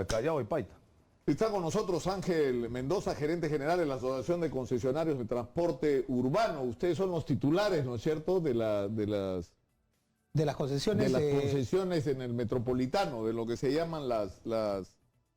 Callao y Paita. Está con nosotros Ángel Mendoza, gerente general de la Asociación de Concesionarios de Transporte Urbano. Ustedes son los titulares, ¿no es cierto?, de las concesiones. concesiones en el metropolitano, de lo que se llaman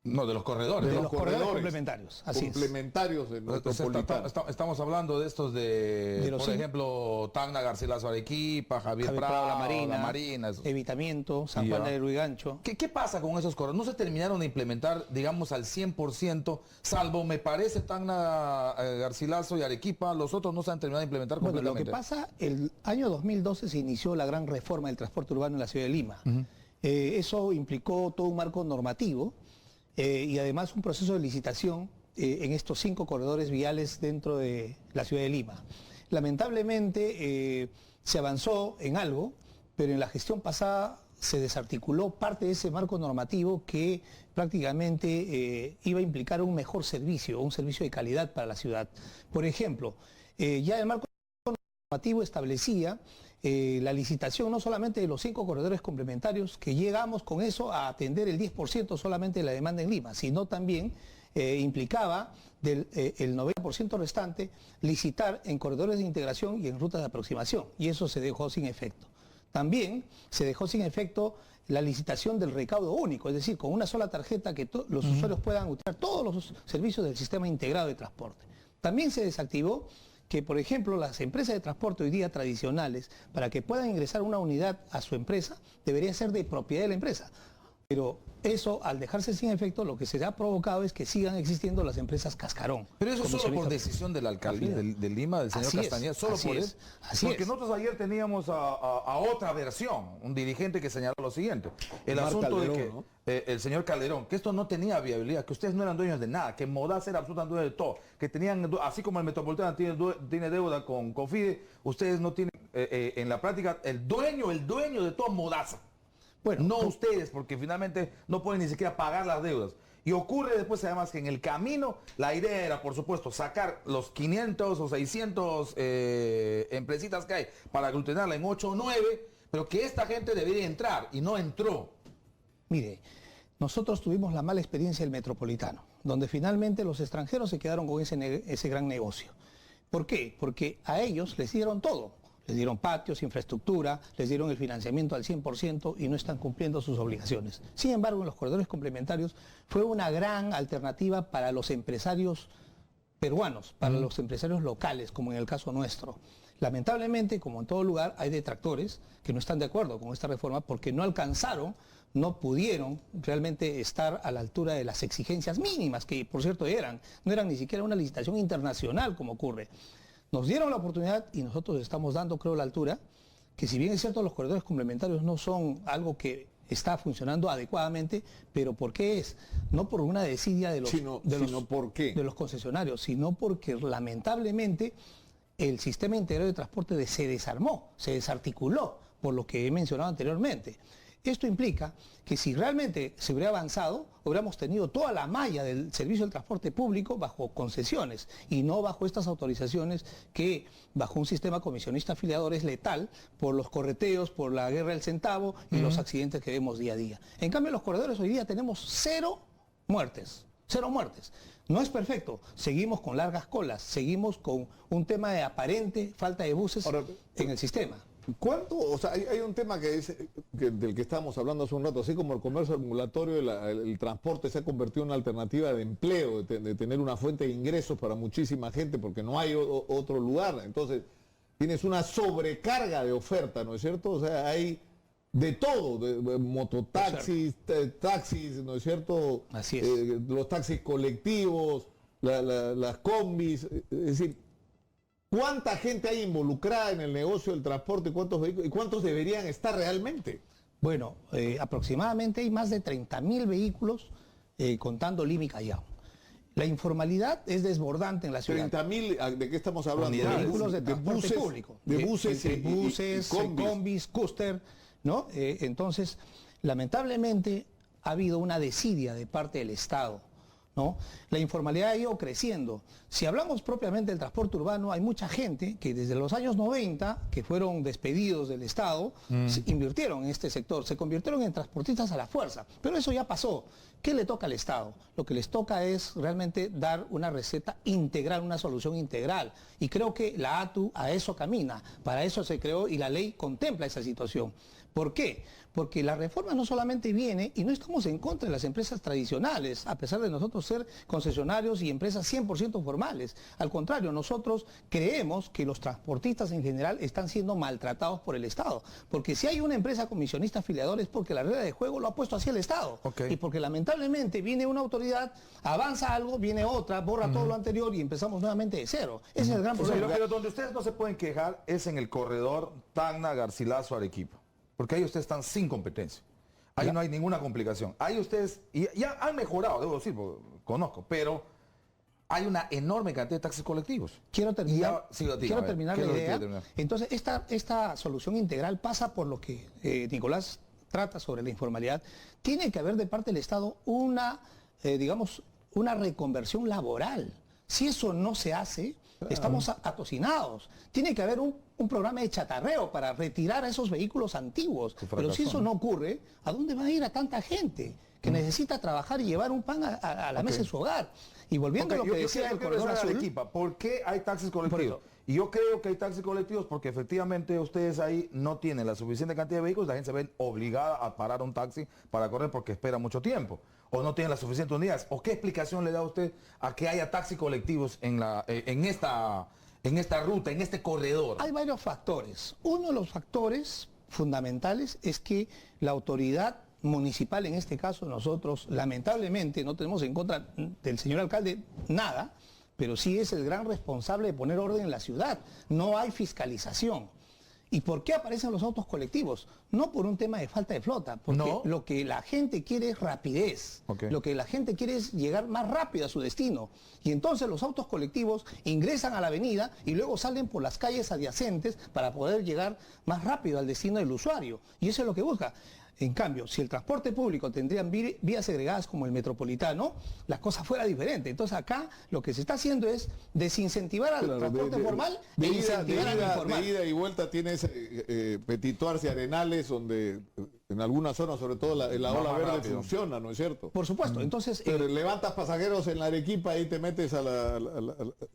No, de los corredores. De los corredores complementarios. Así complementarios del metropolitano. Estamos hablando de estos por ejemplo, Tacna, Garcilaso, Arequipa, Javier Prado, La Marina, esos. Evitamiento, San Juan de Lurigancho. ¿Qué pasa con esos corredores? No se terminaron de implementar, digamos, al 100%, salvo, me parece, Tacna, Garcilaso y Arequipa. Los otros no se han terminado de implementar completamente. Lo que pasa, el año 2012 se inició la gran reforma del transporte urbano en la ciudad de Lima. Eso implicó todo un marco normativo. Y además un proceso de licitación en estos 5 corredores viales dentro de la ciudad de Lima. Lamentablemente se avanzó en algo, pero en la gestión pasada se desarticuló parte de ese marco normativo que prácticamente iba a implicar un mejor servicio, un servicio de calidad para la ciudad. Por ejemplo, ya el marco normativo establecía la licitación no solamente de los 5 corredores complementarios, que llegamos con eso a atender el 10% solamente de la demanda en Lima, sino también implicaba el 90% restante licitar en corredores de integración y en rutas de aproximación, y eso se dejó sin efecto. También se dejó sin efecto la licitación del recaudo único, es decir, con una sola tarjeta que los usuarios puedan utilizar todos los servicios del sistema integrado de transporte. También se desactivó que, por ejemplo, las empresas de transporte hoy día tradicionales, para que puedan ingresar una unidad a su empresa, debería ser de propiedad de la empresa. Pero eso, al dejarse sin efecto, lo que se ha provocado es que sigan existiendo las empresas cascarón. Pero eso solo por decisión del alcalde de Lima, del señor Castañeda, solo por eso. Porque nosotros ayer teníamos a otra versión, un dirigente que señaló lo siguiente. El asunto Calderón, de que ¿no? El señor Calderón, que esto no tenía viabilidad, que ustedes no eran dueños de nada, que Modaz era absolutamente dueño de todo, que tenían, así como el Metropolitano tiene deuda con Confide, ustedes no tienen, en la práctica, el dueño de todo Modaz. Bueno, no ustedes, porque finalmente no pueden ni siquiera pagar las deudas. Y ocurre después además que en el camino la idea era, por supuesto, sacar los 500 o 600 empresitas que hay para aglutinarla en 8 o 9, pero que esta gente debería entrar y no entró. Mire, nosotros tuvimos la mala experiencia del Metropolitano, donde finalmente los extranjeros se quedaron con ese gran negocio. ¿Por qué? Porque a ellos les dieron todo. Les dieron patios, infraestructura, les dieron el financiamiento al 100% y no están cumpliendo sus obligaciones. Sin embargo, en los corredores complementarios fue una gran alternativa para los empresarios peruanos, para los empresarios locales, como en el caso nuestro. Lamentablemente, como en todo lugar, hay detractores que no están de acuerdo con esta reforma porque no alcanzaron, no pudieron realmente estar a la altura de las exigencias mínimas, que por cierto no eran ni siquiera una licitación internacional como ocurre. Nos dieron la oportunidad y nosotros estamos dando, creo, la altura, que si bien es cierto los corredores complementarios no son algo que está funcionando adecuadamente, pero ¿por qué es? No por una desidia de los concesionarios, sino porque lamentablemente el sistema integrado de transporte se desarmó, se desarticuló, por lo que he mencionado anteriormente. Esto implica que si realmente se hubiera avanzado, hubiéramos tenido toda la malla del servicio del transporte público bajo concesiones y no bajo estas autorizaciones que bajo un sistema comisionista afiliador es letal por los correteos, por la guerra del centavo y los accidentes que vemos día a día. En cambio, en los corredores hoy día tenemos 0 muertes. 0 muertes. No es perfecto. Seguimos con largas colas, seguimos con un tema de aparente falta de buses en el sistema. ¿Cuánto? O sea, hay un tema del que estábamos hablando hace un rato, así como el comercio ambulatorio, el transporte se ha convertido en una alternativa de empleo, de tener una fuente de ingresos para muchísima gente, porque no hay otro lugar. Entonces, tienes una sobrecarga de oferta, ¿no es cierto? O sea, hay de todo, de mototaxis, taxis, ¿no es cierto? Así es. Los taxis colectivos, las combis, es decir, ¿cuánta gente hay involucrada en el negocio del transporte? ¿Cuántos vehículos? ¿Y cuántos deberían estar realmente? Bueno, aproximadamente hay más de 30.000 vehículos contando Lima y Callao. La informalidad es desbordante en la ciudad. 30.000, ¿de qué estamos hablando? De vehículos de transporte público. De buses, y combis, cúster, ¿no? Entonces, lamentablemente ha habido una desidia de parte del Estado, ¿no? La informalidad ha ido creciendo. Si hablamos propiamente del transporte urbano, hay mucha gente que desde los años 90, que fueron despedidos del Estado, invirtieron en este sector, se convirtieron en transportistas a la fuerza. Pero eso ya pasó. ¿Qué le toca al Estado? Lo que les toca es realmente dar una receta integral, una solución integral. Y creo que la ATU a eso camina, para eso se creó y la ley contempla esa situación. ¿Por qué? Porque la reforma no solamente viene, y no estamos en contra de las empresas tradicionales, a pesar de nosotros ser concesionarios y empresas 100% formales. Al contrario, nosotros creemos que los transportistas en general están siendo maltratados por el Estado. Porque si hay una empresa comisionista afiliadora es porque la regla de juego lo ha puesto así el Estado. Okay. Y porque lamentablemente viene una autoridad, avanza algo, viene otra, borra todo lo anterior y empezamos nuevamente de cero. Ese es el gran problema. Pero donde ustedes no se pueden quejar es en el corredor Tacna, Garcilaso, Arequipa. Porque ahí ustedes están sin competencia. Ahí no hay ninguna complicación. Ahí ustedes, y ya han mejorado, debo decir, porque conozco, pero hay una enorme cantidad de taxis colectivos. Quiero terminar, quiero terminar la idea. Entonces, esta solución integral pasa por lo que Nicolás trata sobre la informalidad. Tiene que haber de parte del Estado una, digamos, una reconversión laboral. Si eso no se hace, estamos atocinados. Tiene que haber un programa de chatarreo para retirar a esos vehículos antiguos. Pero si eso no ocurre, ¿a dónde va a ir a tanta gente que necesita trabajar y llevar un pan a la mesa de su hogar? Y volviendo a lo que decía el corredor azul, Arequipa, ¿por qué hay taxis colectivos? Y yo creo que hay taxis colectivos porque efectivamente ustedes ahí no tienen la suficiente cantidad de vehículos, la gente se ve obligada a parar un taxi para correr porque espera mucho tiempo. O no tienen las suficientes unidades. ¿O qué explicación le da usted a que haya taxis colectivos en esta ruta, en este corredor? Hay varios factores. Uno de los factores fundamentales es que la autoridad municipal, en este caso nosotros lamentablemente no tenemos en contra del señor alcalde nada, pero sí es el gran responsable de poner orden en la ciudad. No hay fiscalización. ¿Y por qué aparecen los autos colectivos? No por un tema de falta de flota, porque lo que la gente quiere es rapidez. Lo que la gente quiere es llegar más rápido a su destino. Y entonces los autos colectivos ingresan a la avenida y luego salen por las calles adyacentes para poder llegar más rápido al destino del usuario. Y eso es lo que busca. En cambio, si el transporte público tendrían vías segregadas como el metropolitano, la cosa fuera diferente. Entonces acá lo que se está haciendo es desincentivar al transporte formal e incentivar al informal. De ida y vuelta tienes Petito Arce, Arenales, donde en algunas zonas, sobre todo la ola verde, rápido funciona, ¿no es cierto? Por supuesto. Entonces pero levantas pasajeros en la Arequipa y te metes a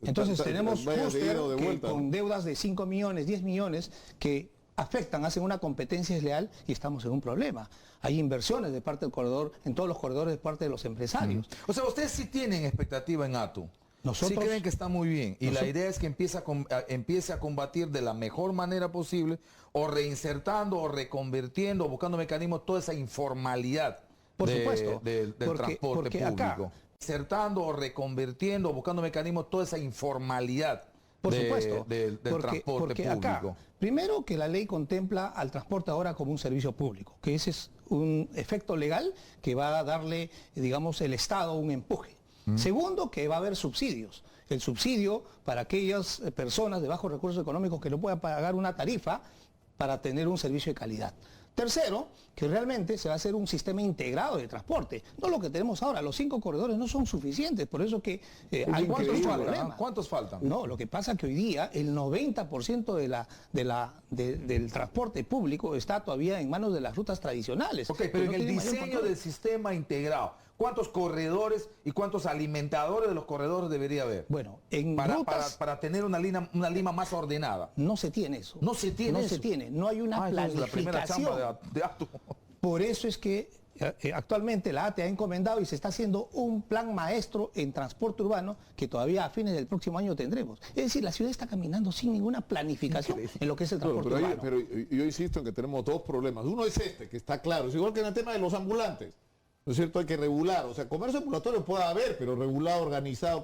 entonces tenemos clúster con deudas de 5 millones, 10 millones que afectan, hacen una competencia desleal y estamos en un problema. Hay inversiones de parte del corredor, en todos los corredores de parte de los empresarios. O sea, ustedes sí tienen expectativa en ATU. Nosotros sí creen que está muy bien. Y la idea es que empiece a combatir de la mejor manera posible, o reinsertando, o reconvirtiendo, o buscando mecanismos, toda esa informalidad del transporte público. Acá, insertando, o reconvirtiendo, o buscando mecanismos, toda esa informalidad. Por supuesto, del transporte público. Acá, primero que la ley contempla al transporte ahora como un servicio público, que ese es un efecto legal que va a darle, digamos, el Estado un empuje. Segundo, que va a haber subsidios. El subsidio para aquellas personas de bajos recursos económicos que no puedan pagar una tarifa para tener un servicio de calidad. Tercero, que realmente se va a hacer un sistema integrado de transporte. No lo que tenemos ahora, los 5 corredores no son suficientes, por eso que hay muchos problemas. ¿Cuántos faltan? No, lo que pasa es que hoy día el 90% del transporte público está todavía en manos de las rutas tradicionales. Ok, pero en el diseño del sistema integrado, ¿cuántos corredores y cuántos alimentadores de los corredores debería haber? Bueno, para tener una línea más ordenada. No se tiene eso. No se tiene. No hay una planificación. La primera chamba de ATU. Por eso es que actualmente la ATE ha encomendado y se está haciendo un plan maestro en transporte urbano que todavía a fines del próximo año tendremos. Es decir, la ciudad está caminando sin ninguna planificación en lo que es el transporte urbano. Pero yo insisto en que tenemos 2 problemas. Uno es que está claro, es igual que en el tema de los ambulantes. ¿No es cierto? Hay que regular. O sea, comercio ambulatorio puede haber, pero regulado, organizado,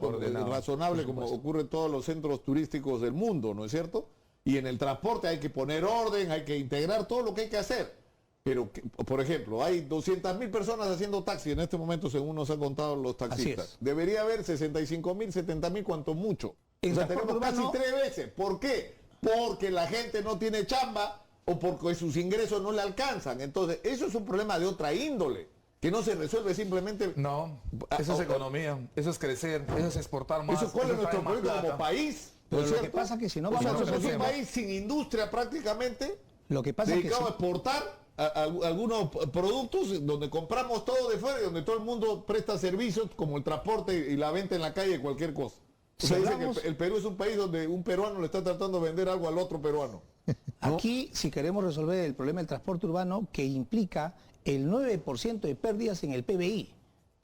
razonable, como ocurre en todos los centros turísticos del mundo, ¿no es cierto? Y en el transporte hay que poner orden, hay que integrar todo lo que hay que hacer. Pero, por ejemplo, hay 200.000 personas haciendo taxi en este momento, según nos han contado los taxistas. Debería haber 65.000, 70.000, cuanto mucho. O sea, tenemos casi 3 veces. ¿Por qué? Porque la gente no tiene chamba o porque sus ingresos no le alcanzan. Entonces, eso es un problema de otra índole, que no se resuelve simplemente... No, eso es economía, eso es crecer, eso es exportar más. ¿Cuál es nuestro proyecto como país? Pero lo que pasa es que si no vamos a un país sin industria prácticamente, lo que pasa dedicado a exportar algunos productos donde compramos todo de fuera y donde todo el mundo presta servicios como el transporte y la venta en la calle de cualquier cosa. O sea, dice que el Perú es un país donde un peruano le está tratando de vender algo al otro peruano. ¿No? Aquí, si queremos resolver el problema del transporte urbano, que implica el 9% de pérdidas en el PBI,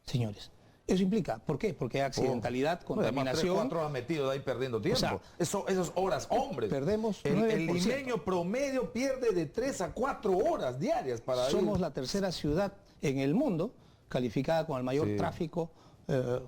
señores. Eso implica, ¿por qué? Porque hay accidentalidad, contaminación. 4 horas metido ahí perdiendo tiempo. O sea, esas horas, hombres. Perdemos el 9%. limeño promedio pierde de 3 a 4 horas diarias para Somos ir. la tercera ciudad en el mundo calificada con el mayor tráfico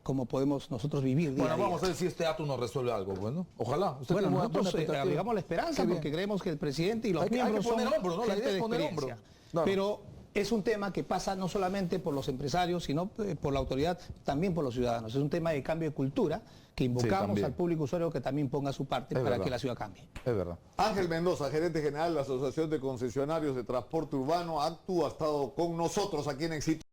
como podemos nosotros vivir día Bueno, a día. vamos a ver si este acto nos resuelve algo. Bueno, ojalá. Usted Bueno, tiene una nosotros buena expectativa. agregamos la esperanza Qué bien. porque creemos que el presidente y los Hay que miembros poner son hombro, ¿no? La gente idea es de poner experiencia. hombro. Claro. Pero es un tema que pasa no solamente por los empresarios, sino por la autoridad, también por los ciudadanos. Es un tema de cambio de cultura que invocamos también. al público usuario que también ponga su parte para verdad. que la ciudad cambie. Es verdad. Ángel Mendoza, gerente general de la Asociación de Concesionarios de Transporte Urbano, ACTU, ha estado con nosotros aquí en Éxito.